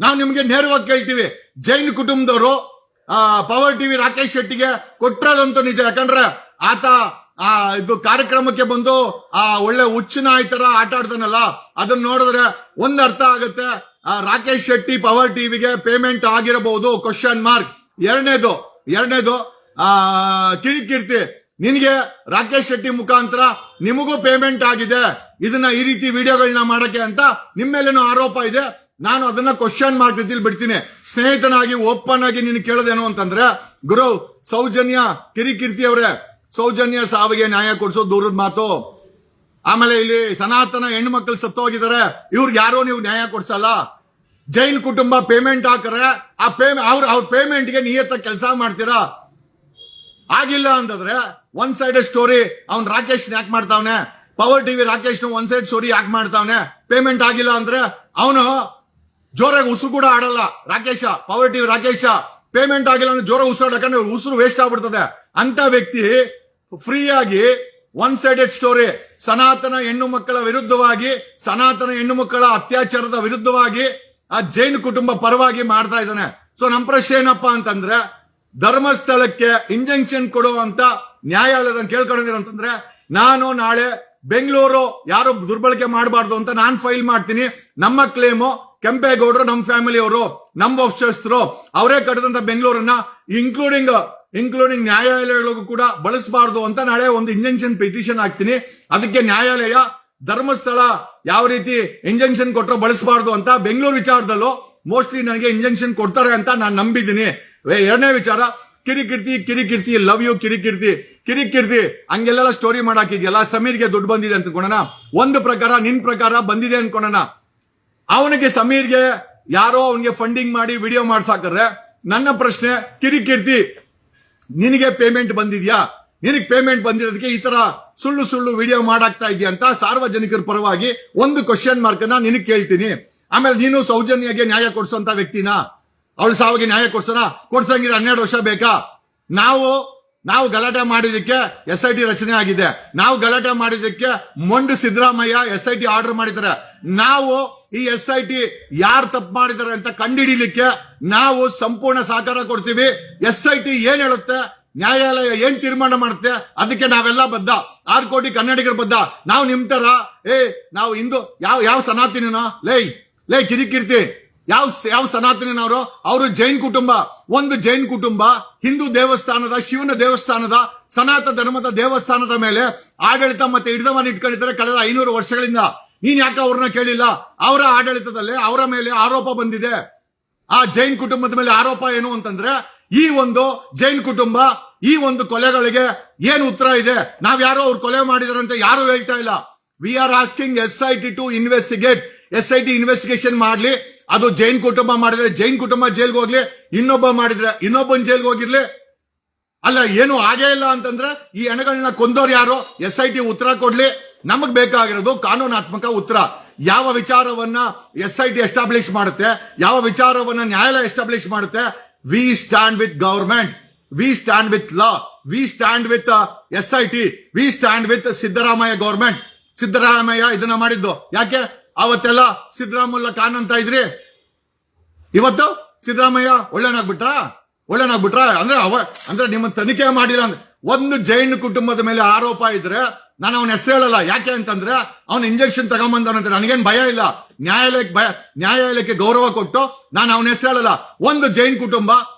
ನಾವು ನಿಮ್ಗೆ ನೇರವಾಗಿ ಕೇಳ್ತೀವಿ. ಜೈನ್ ಕುಟುಂಬದವರು ಪವರ್ ಟಿವಿ ರಾಕೇಶ್ ಶೆಟ್ಟಿಗೆ ಕೊಟ್ಟರಂತೂ ನಿಜ. ಯಾಕಂದ್ರೆ ಆತ ಇದು ಕಾರ್ಯಕ್ರಮಕ್ಕೆ ಬಂದು ಒಳ್ಳೆ ಹುಚ್ಚು ನಾಯಿ ತರ ಆಟ ಆಡ್ತಾನಲ್ಲ, ಅದನ್ನ ನೋಡಿದ್ರೆ ಒಂದ್ ಅರ್ಥ ಆಗುತ್ತೆ, ರಾಕೇಶ್ ಶೆಟ್ಟಿ ಪವರ್ ಟಿವಿಗೆ ಪೇಮೆಂಟ್ ಆಗಿರಬಹುದು ಕ್ವಶನ್ ಮಾರ್ಕ್. ಎರಡನೇದು ಕಿರಿಕೀರ್ತಿ, ನಿನಗೆ ರಾಕೇಶ್ ಶೆಟ್ಟಿ ಮುಖಾಂತರ ನಿಮಗೂ ಪೇಮೆಂಟ್ ಆಗಿದೆ ಇದನ್ನ ಈ ರೀತಿ ವಿಡಿಯೋಗಳನ್ನ ಮಾಡಕ್ಕೆ ಅಂತ ನಿಮ್ಮೇಲೇನೋ ಆರೋಪ ಇದೆ. ನಾನು ಅದನ್ನ ಕ್ವಶನ್ ಮಾರ್ಕ್ ರೀತಿಯಲ್ಲಿ ಬಿಡ್ತೀನಿ. ಸ್ನೇಹಿತನಾಗಿ ಓಪನ್ ಆಗಿ ನೀನು ಕೇಳೋದೇನು ಅಂತಂದ್ರೆ, ಗುರು ಸೌಜನ್ಯ ಕಿರಿಕೀರ್ತಿ ಅವರೇ, ಸೌಜನ್ಯ ಸಾವಿಗೆ ನ್ಯಾಯ ಕೊಡಿಸೋ ದೂರದ ಮಾತು. ಆಮೇಲೆ ಇಲ್ಲಿ ಸನಾತನ ಹೆಣ್ಣು ಮಕ್ಕಳು ಸತ್ತೋಗಿದ್ದಾರೆ, ಇವ್ರಿಗೆ ಯಾರೋ ನೀವು ನ್ಯಾಯ ಕೊಡ್ಸಲ್ಲ. ಜೈನ್ ಕುಟುಂಬ ಪೇಮೆಂಟ್ ಹಾಕರೆ ಅವ್ರ ಪೇಮೆಂಟ್ಗೆ ನಿಯತ್ತ ಕೆಲಸ ಮಾಡ್ತೀರಾ. ಆಗಿಲ್ಲ ಅಂತಂದ್ರೆ ಒನ್ ಸೈಡೆಡ್ ಸ್ಟೋರಿ ಅವ್ನ್ ರಾಕೇಶ್ ಯಾಕೆ ಮಾಡ್ತಾವನೆ, power TV Rakesh one side story ಯಾಕೆ ಮಾಡ್ತಾವನೆ. ಪೇಮೆಂಟ್ ಆಗಿಲ್ಲ ಅಂದ್ರೆ ಅವನು ಜೋರಾಗಿ ಉಸಿರು ಕೂಡ ಆಡಲ್ಲ. Rakesh power TV Rakesh payment ಆಗಿಲ್ಲ ಅಂದ್ರೆ ಜೋರ ಉಸಿರು ಆಡಕಂದ್ರೆ ಉಸಿರು ವೇಸ್ಟ್ ಆಗ್ಬಿಡ್ತದೆ. ಅಂತ ವ್ಯಕ್ತಿ ಫ್ರೀ ಆಗಿ ಒನ್ ಸೈಡೆಡ್ ಸ್ಟೋರಿ ಸನಾತನ ಹೆಣ್ಣು ಮಕ್ಕಳ ವಿರುದ್ಧವಾಗಿ, ಸನಾತನ ಹೆಣ್ಣು ಮಕ್ಕಳ ಅತ್ಯಾಚಾರದ ವಿರುದ್ಧವಾಗಿ ಆ ಜೈನ್ ಕುಟುಂಬ ಪರವಾಗಿ ಮಾಡ್ತಾ ಇದ್ದಾನೆ. ಸೊ ನಮ್ಮ ಪ್ರಶ್ನೆ ಏನಪ್ಪಾ ಅಂತಂದ್ರೆ, ಧರ್ಮಸ್ಥಳಕ್ಕೆ ಇಂಜೆಕ್ಷನ್ ಕೊಡುವಂತ ನ್ಯಾಯಾಲಯದ ಕೇಳ್ಕೊಂಡಿರಂತಂದ್ರೆ, ನಾನು ನಾಳೆ ಬೆಂಗಳೂರು ಯಾರು ದುರ್ಬಳಕೆ ಮಾಡಬಾರ್ದು ಅಂತ ನಾನು ಫೈಲ್ ಮಾಡ್ತೀನಿ. ನಮ್ಮ ಕ್ಲೇಮು ಕೆಂಪೇಗೌಡರು, ನಮ್ಮ ಫ್ಯಾಮಿಲಿ ಅವರು, ನಮ್ಮ ವಂಶಸ್ಥರು ಅವರೇ ಕಟ್ಟಿದಂತ ಬೆಂಗಳೂರನ್ನ ಇನ್ಕ್ಲೂಡಿಂಗ್ ನ್ಯಾಯಾಲಯಗಳಿಗೂ ಕೂಡ ಬಳಸಬಾರ್ದು ಅಂತ ನಾಳೆ ಒಂದು ಇಂಜೆಕ್ಷನ್ ಪಿಟಿಷನ್ ಹಾಕ್ತೀನಿ. ಅದಕ್ಕೆ ನ್ಯಾಯಾಲಯ ಧರ್ಮಸ್ಥಳ ಯಾವ ರೀತಿ ಇಂಜೆಕ್ಷನ್ ಕೊಟ್ಟರು ಬಳಸಬಾರ್ದು ಅಂತ ಬೆಂಗಳೂರು ವಿಚಾರದಲ್ಲೂ ಮೋಸ್ಟ್ಲಿ ನನಗೆ ಇಂಜೆಕ್ಷನ್ ಕೊಡ್ತಾರೆ ಅಂತ ನಾನು ನಂಬಿದ್ದೀನಿ. ಎರಡನೇ ವಿಚಾರ, ಕಿರಿಕೀರ್ತಿ ಲವ್ ಯು ಕಿರಿಕೀರ್ತಿ ಹಂಗೆಲ್ಲ ಸ್ಟೋರಿ ಮಾಡಾಕಿದ್ಯಲ್ಲ, ಸಮೀರ್ಗೆ ದುಡ್ಡು ಬಂದಿದೆ ಅಂತ ಅನ್ಕೋಣ. ಒಂದು ಪ್ರಕಾರ ನಿನ್ ಪ್ರಕಾರ ಬಂದಿದೆ ಅನ್ಕೋಣ. ಅವನಿಗೆ ಸಮೀರ್ಗೆ ಯಾರೋ ಅವನಿಗೆ ಫಂಡಿಂಗ್ ಮಾಡಿ ವಿಡಿಯೋ ಮಾಡ್ಸಾಕ್ರೆ, ನನ್ನ ಪ್ರಶ್ನೆ ಕಿರಿಕೀರ್ತಿ ನಿನಗೆ ಪೇಮೆಂಟ್ ಬಂದಿದ್ಯಾ? ನಿನಗೆ ಪೇಮೆಂಟ್ ಬಂದಿರೋದಕ್ಕೆ ಈ ತರ ಸುಳ್ಳು ವಿಡಿಯೋ ಮಾಡಾಕ್ತಾ ಇದೆಯಾ ಅಂತ ಸಾರ್ವಜನಿಕರ ಪರವಾಗಿ ಒಂದು ಕ್ವಶನ್ ಮಾರ್ಕ್ ಅನ್ನ ನಿನಗೆ ಕೇಳ್ತೀನಿ. ಆಮೇಲೆ ನೀನು ಸೌಜನ್ಯಗೆ ನ್ಯಾಯ ಕೊಡಿಸುವಂತ ವ್ಯಕ್ತಿನ, ಅವಳು ಸಾವಿಗೆ ನ್ಯಾಯ ಕೊಡ್ಸಂಗಿದ್ರೆ 12 ವರ್ಷ ಬೇಕಾ? ನಾವು ಗಲಾಟೆ ಮಾಡಿದಕ್ಕೆ SIT ರಚನೆ ಆಗಿದೆ. ನಾವು ಗಲಾಟೆ ಮಾಡಿದಕ್ಕೆ ಮೊಂಡು ಸಿದ್ದರಾಮಯ್ಯ SIT ಆರ್ಡರ್ ಮಾಡಿದ್ದಾರೆ. ನಾವು ಈ SIT ಯಾರು ತಪ್ಪು ಮಾಡಿದ್ದಾರೆ ಅಂತ ಕಂಡುಹಿಡಿಲಿಕ್ಕೆ ನಾವು ಸಂಪೂರ್ಣ ಸಹಕಾರ ಕೊಡ್ತೀವಿ. SIT ಏನ್ ಹೇಳುತ್ತೆ, ನ್ಯಾಯಾಲಯ ಏನ್ ತೀರ್ಮಾನ ಮಾಡುತ್ತೆ ಅದಕ್ಕೆ ನಾವೆಲ್ಲ ಬದ್ಧ. 6 ಕೋಟಿ ಕನ್ನಡಿಗರು ಬದ್ಧ. ನಾವು ನಿಮ್ ತರ ನಾವು ಹಿಂದೂ ಯಾವ ಸನಾತನಿನೋ ಲೈ ಕಿರಿಕೀರ್ತಿ ಯಾವ ಸನಾತನಿನವರು? ಅವರು ಜೈನ್ ಕುಟುಂಬ. ಒಂದು ಜೈನ್ ಕುಟುಂಬ ಹಿಂದೂ ದೇವಸ್ಥಾನದ, ಶಿವನ ದೇವಸ್ಥಾನದ, ಸನಾತನ ಧರ್ಮದ ದೇವಸ್ಥಾನದ ಮೇಲೆ ಆಡಳಿತ ಮತ್ತೆ ಹಿಡಿದವನ್ನು ಇಟ್ಕೊಂಡಿದ್ದಾರೆ ಕಳೆದ 500 ವರ್ಷಗಳಿಂದ. ನೀನ್ ಯಾಕೆ ಅವ್ರನ್ನ ಕೇಳಿಲ್ಲ? ಅವರ ಆಡಳಿತದಲ್ಲೇ ಅವರ ಮೇಲೆ ಆರೋಪ ಬಂದಿದೆ. ಆ ಜೈನ್ ಕುಟುಂಬದ ಮೇಲೆ ಆರೋಪ ಏನು ಅಂತಂದ್ರೆ, ಈ ಒಂದು ಜೈನ್ ಕುಟುಂಬ ಈ ಒಂದು ಕೊಲೆಗಳಿಗೆ ಏನು ಉತ್ತರ ಇದೆ? ನಾವ್ಯಾರೋ ಅವ್ರು ಕೊಲೆ ಮಾಡಿದಾರೆ ಅಂತ ಯಾರು ಹೇಳ್ತಾ ಇಲ್ಲ. We are asking SIT to investigate. SIT investigation ಮಾಡ್ಲಿ. ಅದು ಜೈನ್ ಕುಟುಂಬ ಮಾಡಿದ್ರೆ ಜೈನ್ ಕುಟುಂಬ ಜೈಲ್ಗೆ ಹೋಗ್ಲಿ, ಇನ್ನೊಬ್ಬ ಮಾಡಿದ್ರೆ ಇನ್ನೊಬ್ಬನ್ ಜೈಲ್ಗೆ ಹೋಗಿರ್ಲಿ. ಅಲ್ಲ, ಏನು ಆಗೇ ಇಲ್ಲ ಅಂತಂದ್ರೆ ಈ ಹೆಣಗಳನ್ನ ಕೊಂದೋರು ಯಾರು? SIT ಉತ್ತರ ಕೊಡ್ಲಿ. ನಮಗ್ ಬೇಕಾಗಿರೋದು ಕಾನೂನಾತ್ಮಕ ಉತ್ತರ. ಯಾವ ವಿಚಾರವನ್ನ SIT ಎಸ್ಟಾಬ್ಲಿಷ್ ಮಾಡುತ್ತೆ, ಯಾವ ವಿಚಾರವನ್ನ ನ್ಯಾಯಾಲಯ ಎಸ್ಟಾಬ್ಲಿಷ್ ಮಾಡುತ್ತೆ. We stand with government, we stand with law, we stand with SIT, we stand with Siddaramaiah government. Siddaramaiah ಇದನ್ನ ಮಾಡಿದ್ದು ಯಾಕೆ? ಅವತ್ತೆಲ್ಲ ಸಿದ್ದರಾಮುಲ್ಲಾ ಖಾನ್ ಅಂತ ಇದ್ರಿ, ಇವತ್ತು ಸಿದ್ದರಾಮಯ್ಯ ಒಳ್ಳೆನಾಗ್ಬಿಟ್ರ ಅಂದ್ರೆ ನಿಮ್ಮ ತನಿಖೆ ಮಾಡಿಲ್ಲ ಅಂದ್ರೆ. ಒಂದು ಜೈನ್ ಕುಟುಂಬದ ಮೇಲೆ ಆರೋಪ ಇದ್ರೆ ನಾನು ಅವನ ಹೆಸರು ಹೇಳಲ್ಲ. ಯಾಕೆ ಅಂತಂದ್ರೆ ಅವನ ಇಂಜೆಕ್ಷನ್ ತಗೊಂಬಂದವನಂತ ನನಗೇನ್ ಭಯ ಇಲ್ಲ. ನ್ಯಾಯಾಲಯಕ್ಕೆ ಗೌರವ ಕೊಟ್ಟು ನಾನು ಅವನ ಹೆಸರು ಹೇಳಲ್ಲ. ಒಂದು ಜೈನ್ ಕುಟುಂಬ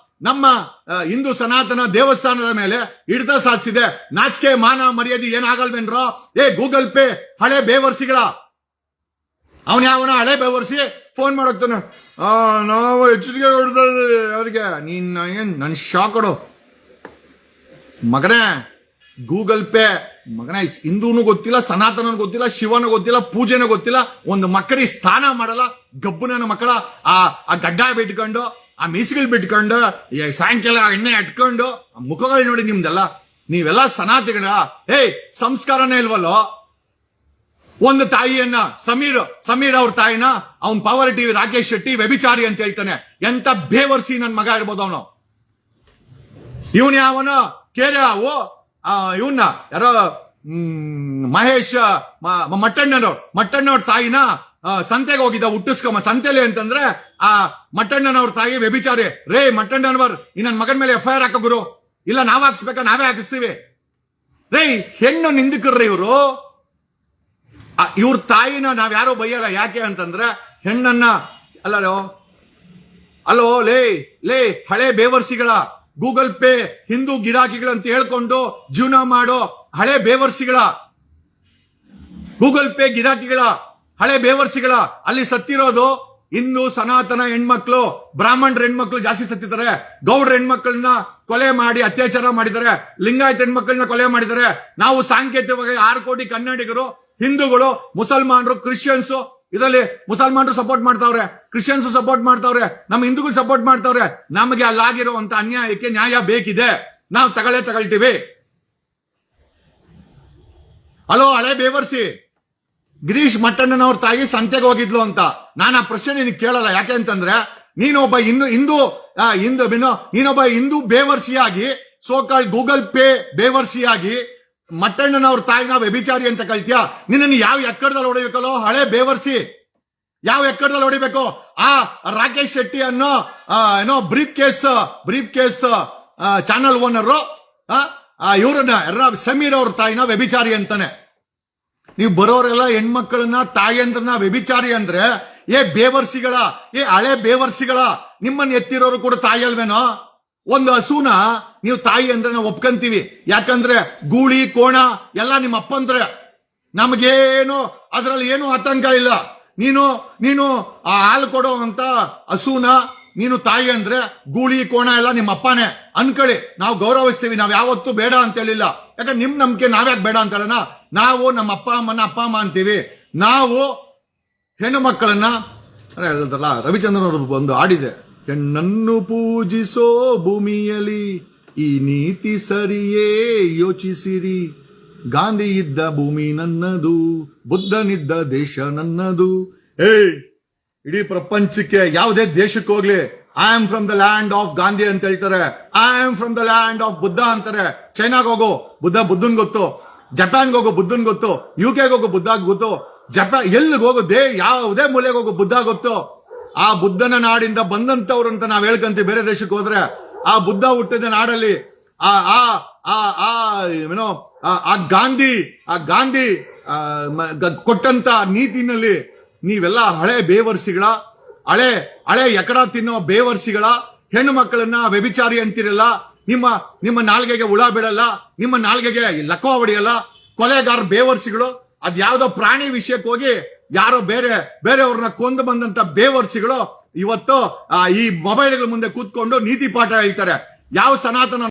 ನಮ್ಮ ಹಿಂದೂ ಸನಾತನ ದೇವಸ್ಥಾನದ ಮೇಲೆ ಹಿಡಿತ ಸಾಧಿಸಿದೆ. ನಾಚಿಕೆ ಮಾನ ಮರ್ಯಾದೆ ಏನಾಗಲ್ವೇನ್ರೋ? ಗೂಗಲ್ ಪೇ ಹಳೆ ಬೇವರ್ಸಿಗಳ ಅವನ ಯಾವನ ಹಳೆ ಬೇವರ್ಸಿ ಫೋನ್ ಮಾಡೋಗ್ತಾನೆ, ನಾವು ಎಚ್ಚರಿಕೆ ಕೊಡ್ತಾ ಇದ್ದೀವಿ ಅವ್ರಿಗೆ. ನನ್ ಶಾಕ್ ಕೊಡು ಮಗನೇ. ಗೂಗಲ್ ಪೇ ಮಗನೇ, ಹಿಂದೂನು ಗೊತ್ತಿಲ್ಲ, ಸನಾತನ ಗೊತ್ತಿಲ್ಲ, ಶಿವನು ಗೊತ್ತಿಲ್ಲ, ಪೂಜೆನೂ ಗೊತ್ತಿಲ್ಲ, ಒಂದು ಮಕ್ಕಳಿಗೆ ಸ್ಥಾನ ಮಾಡಲ್ಲ. ಗಬ್ಬುನ ಮಕ್ಕಳ ಆ ಗಡ್ಡ ಬಿಟ್ಕೊಂಡು, ಆ ಮೀಸುಗಳು ಬಿಟ್ಕೊಂಡು, ಸಾಯಂಕಾಲ ಎಣ್ಣೆ ಅಟ್ಕೊಂಡು ಮುಖಗಳು ನೋಡಿ ನಿಮ್ದೆಲ್ಲ. ನೀವೆಲ್ಲ ಸನಾತನ ಸಂಸ್ಕಾರನೇ ಇಲ್ವಲ್ಲೋ? ಒಂದು ತಾಯಿಯನ್ನ ಸಮೀರ್ ಅವ್ರ ತಾಯಿನ ಅವ್ನ್ ಪವರ್ ಟಿವಿ ರಾಕೇಶ್ ಶೆಟ್ಟಿ ವ್ಯಭಿಚಾರಿ ಅಂತ ಹೇಳ್ತಾನೆ. ಎಂತ ಬೇವರ್ಸಿ ನನ್ ಮಗ ಇರ್ಬೋದು ಅವನು. ಇವನ್ ಯಾವನ ಇವನ್ನ ಯಾರೋ ಮಹೇಶ್ ಮಟ್ಟಣ್ಣವ್ರ ತಾಯಿನ ಸಂತೆಗೆ ಹೋಗಿದ್ದ ಹುಟ್ಟಿಸ್ಕೊಂಬ. ಸಂತೆಲಿ ಅಂತಂದ್ರೆ ಆ ಮಟ್ಟಣ್ಣನವ್ರ ತಾಯಿ ವ್ಯಭಿಚಾರಿ. ರೇ ಮಟ್ಟಣ್ಣನವರ್ ಈ ನನ್ನ ಮಗನ ಮೇಲೆ FIR ಹಾಕೋ ಗುರು, ಇಲ್ಲ ನಾವ್ ಹಾಕ್ಸ್ಬೇಕಾ, ನಾವೇ ಹಾಕಿಸ್ತೀವಿ. ರೇ ಹೆಣ್ಣು ನಿಂದಕರ್ರಿ ಇವರು. ಇವ್ರ ತಾಯಿನ ನಾವ್ ಯಾರೋ ಬೈಯಲ್ಲ. ಯಾಕೆ ಅಂತಂದ್ರೆ ಹೆಣ್ಣನ್ನ ಅಲ್ಲೋ ಲೇ ಹಳೆ ಬೇವರ್ಸಿಗಳ ಗೂಗಲ್ ಪೇ ಹಿಂದೂ ಗಿರಾಕಿಗಳಂತ ಹೇಳ್ಕೊಂಡು ಜೀವನ ಮಾಡೋ ಹಳೆ ಬೇವರ್ಸಿಗಳ, ಗೂಗಲ್ ಪೇ ಗಿರಾಕಿಗಳ ಹಳೆ ಬೇವರ್ಸಿಗಳ ಅಲ್ಲಿ ಸತ್ತಿರೋದು ಹಿಂದೂ ಸನಾತನ ಹೆಣ್ಮಕ್ಳು, ಬ್ರಾಹ್ಮಣರ ಹೆಣ್ಮಕ್ಳು ಜಾಸ್ತಿ ಸತ್ತಿದ್ದಾರೆ. ಗೌಡ್ರ ಹೆಣ್ಮಕ್ಳನ್ನ ಕೊಲೆ ಮಾಡಿ ಅತ್ಯಾಚಾರ ಮಾಡಿದ್ದಾರೆ. ಲಿಂಗಾಯತ ಹೆಣ್ಮಕ್ಳನ್ನ ಕೊಲೆ ಮಾಡಿದ್ದಾರೆ. ನಾವು ಸಾಂಕೇತಿಕವಾಗಿ 6 ಕೋಟಿ ಕನ್ನಡಿಗರು, ಹಿಂದೂಗಳು, ಮುಸಲ್ಮಾನರು, ಕ್ರಿಶ್ಚಿಯನ್ಸ್, ಇದರಲ್ಲಿ ಮುಸಲ್ಮಾನರು ಸಪೋರ್ಟ್ ಮಾಡ್ತಾವ್ರೆ, ಕ್ರಿಶ್ಚಿಯನ್ಸ್ ಸಪೋರ್ಟ್ ಮಾಡ್ತಾವ್ರೆ, ನಮ್ಮ ಹಿಂದೂಗಳು ಸಪೋರ್ಟ್ ಮಾಡ್ತಾವ್ರೆ. ನಮಗೆ ಅಲ್ಲಾಗಿರುವಂತ ಅನ್ಯಾಯಕ್ಕೆ ನ್ಯಾಯ ಬೇಕಿದೆ, ನಾವು ತಗೊಳ್ತೀವಿ. ಹಲೋ ಹಳೆ ಬೇವರ್ಸಿ, ಗಿರೀಶ್ ಮಟ್ಟಣ್ಣನವ್ರ ತಾಯಿ ಸಂತೆಗೆ ಹೋಗಿದ್ಲು ಅಂತ ನಾನು ಆ ಪ್ರಶ್ನೆ ನಿನಗೆ ಕೇಳಲ್ಲ. ಯಾಕೆ ಅಂತಂದ್ರೆ ನೀನೊಬ್ಬ ಹಿಂದೂ ಬೇವರ್ಸಿಯಾಗಿ, ಸೋಕಾಲ್ ಗೂಗಲ್ ಪೇ ಬೇವರ್ಸಿಯಾಗಿ ಮಟ್ಟಣ್ಣನವ್ರ ತಾಯಿನ ವ್ಯಭಿಚಾರಿ ಅಂತ ಕಳ್ತೀಯ. ನಿನ್ನನ್ನು ಯಾವ ಎಕ್ಕಡದಲ್ಲಿ ಹೊಡಿಬೇಕಲ್ಲೋ ಹಳೆ ಬೇವರ್ಸಿ, ಯಾವ ಎಕ್ಕಡದಲ್ಲಿ ಹೊಡಿಬೇಕು? ಆ ರಾಕೇಶ್ ಶೆಟ್ಟಿ ಅನ್ನೋ ಬ್ರೀಫ್ ಕೇಸ್ ಚಾನಲ್ ಓನರ್ ಇವ್ರನ್ನ ಸಮೀರ್ ಅವ್ರ ತಾಯಿನ ವ್ಯಭಿಚಾರಿ ಅಂತಾನೆ. ನೀವು ಬರೋರೆಲ್ಲ ಹೆಣ್ಮಕ್ಳನ್ನ ತಾಯಂದ್ರನ್ನ ವ್ಯಭಿಚಾರಿ ಅಂದ್ರೆ ಬೇವರ್ಸಿಗಳ, ಹಳೆ ಬೇವರ್ಸಿಗಳ, ನಿಮ್ಮನ್ನ ಎತ್ತಿರೋರು ಕೂಡ ತಾಯಿ ಅಲ್ವೇನೋ? ಒಂದು ಹಸುನ ನೀವು ತಾಯಿ ಅಂದ್ರೆ ನಾವು ಒಪ್ಕೊಂತೀವಿ. ಯಾಕಂದ್ರೆ ಗೂಳಿ ಕೋಣ ಎಲ್ಲ ನಿಮ್ಮ ಅಪ್ಪಂದ್ರೆ, ನಮಗೇನು ಅದ್ರಲ್ಲಿ ಏನು ಆತಂಕ ಇಲ್ಲ. ನೀನು ಆ ಹಾಲು ಕೊಡೋ ಅಂತ ಹಸುನ ನೀನು ತಾಯಿ ಅಂದ್ರೆ ಗೂಳಿ ಕೋಣ ಎಲ್ಲ ನಿಮ್ಮ ಅಪ್ಪನೇ ಅನ್ಕೊಳ್ಳಿ. ನಾವು ಗೌರವಿಸ್ತೀವಿ, ನಾವ್ ಯಾವತ್ತೂ ಬೇಡ ಅಂತ ಹೇಳಿಲ್ಲ. ಯಾಕಂದ್ರೆ ನಿಮ್ ನಂಬಿಕೆ ನಾವ್ಯಾಕೆ ಬೇಡ ಅಂತ ಹೇಳೋಣ? ನಾವು ನಮ್ಮ ಅಪ್ಪ ಅಮ್ಮ ಅಂತೀವಿ. ನಾವು ಹೆಣ್ಣು ಮಕ್ಕಳನ್ನ ಹೇಳಿದ್ರಲ್ಲ, ರವಿಚಂದ್ರನ್ ಅವರು ಒಂದು ಹಾಡಿದೆ, ಹೆಣ್ಣನ್ನು ಪೂಜಿಸೋ ಭೂಮಿಯಲ್ಲಿ ಈ ನೀತಿ ಸರಿಯೇ ಯೋಚಿಸಿರಿ. ಗಾಂಧಿ ಇದ್ದ ಭೂಮಿ ನನ್ನದು, ಬುದ್ಧನಿದ್ದ ದೇಶ ನನ್ನದು. ಇಡೀ ಪ್ರಪಂಚಕ್ಕೆ ಯಾವುದೇ ದೇಶಕ್ಕೆ ಹೋಗ್ಲಿ, I am from the land of Gandhi ಅಂತ ಹೇಳ್ತಾರೆ, I am from the land of Buddha ಅಂತಾರೆ. ಚೈನಾಗ ಹೋಗೋ ಬುದ್ಧನ್ ಗೊತ್ತು, ಜಪಾನ್ಗೆ ಹೋಗೋ ಬುದ್ಧನ್ ಗೊತ್ತು, UK ಹೋಗೋ ಬುದ್ಧ ಗೊತ್ತು, ಎಲ್ಲಿಗೆ ಹೋಗೋ ಯಾವುದೇ ಮೂಲೆಗೆ ಹೋಗೋ ಬುದ್ಧ ಗೊತ್ತು. ಆ ಬುದ್ಧನ ನಾಡಿಂದ ಬಂದಂತವ್ರು ಅಂತ ನಾವ್ ಹೇಳ್ಕಂತೀವಿ. ಬೇರೆ ದೇಶಕ್ಕೆ ಹೋದ್ರೆ ಆ ಬುದ್ಧ ಹುಟ್ಟಿದ ನಾಡಲ್ಲಿ ಆ ಗಾಂಧಿ ಕೊಟ್ಟಂತ ನೀತಿನಲ್ಲಿ ನೀವೆಲ್ಲ ಹಳೆ ಬೇವರ್ಸಿಗಳ, ಹಳೆ ಎಕಡ ತಿನ್ನೋ ಬೇವರ್ಸಿಗಳ ಹೆಣ್ಣು ಮಕ್ಕಳನ್ನ ವ್ಯಭಿಚಾರಿ ಅಂತಿರಲ್ಲ. ನಿಮ್ಮ ನಾಲ್ಗೆಗೆ ಹುಳ ಬೀಳಲ್ಲ, ನಿಮ್ಮ ನಾಲ್ಗೆಗೆ ಲಕ್ವ ಹೊಡೆಯಲ್ಲ. ಕೊಲೆಗಾರ ಬೇವರ್ಸಿಗಳು ಅದ್ಯಾವುದೋ ಪ್ರಾಣಿ ವಿಷಯಕ್ಕೆ ಹೋಗಿ ಯಾರೋ ಬೇರೆಯವ್ರನ್ನ ಕೊಂದು ಬಂದಂತ ಬೇವರ್ಸಿಗಳು ಇವತ್ತು ಈ ಮೊಬೈಲ್ಗಳ ಮುಂದೆ ಕೂತ್ಕೊಂಡು ನೀತಿ ಪಾಠ ಹೇಳ್ತಾರೆ. ಯಾವ ಸನಾತನ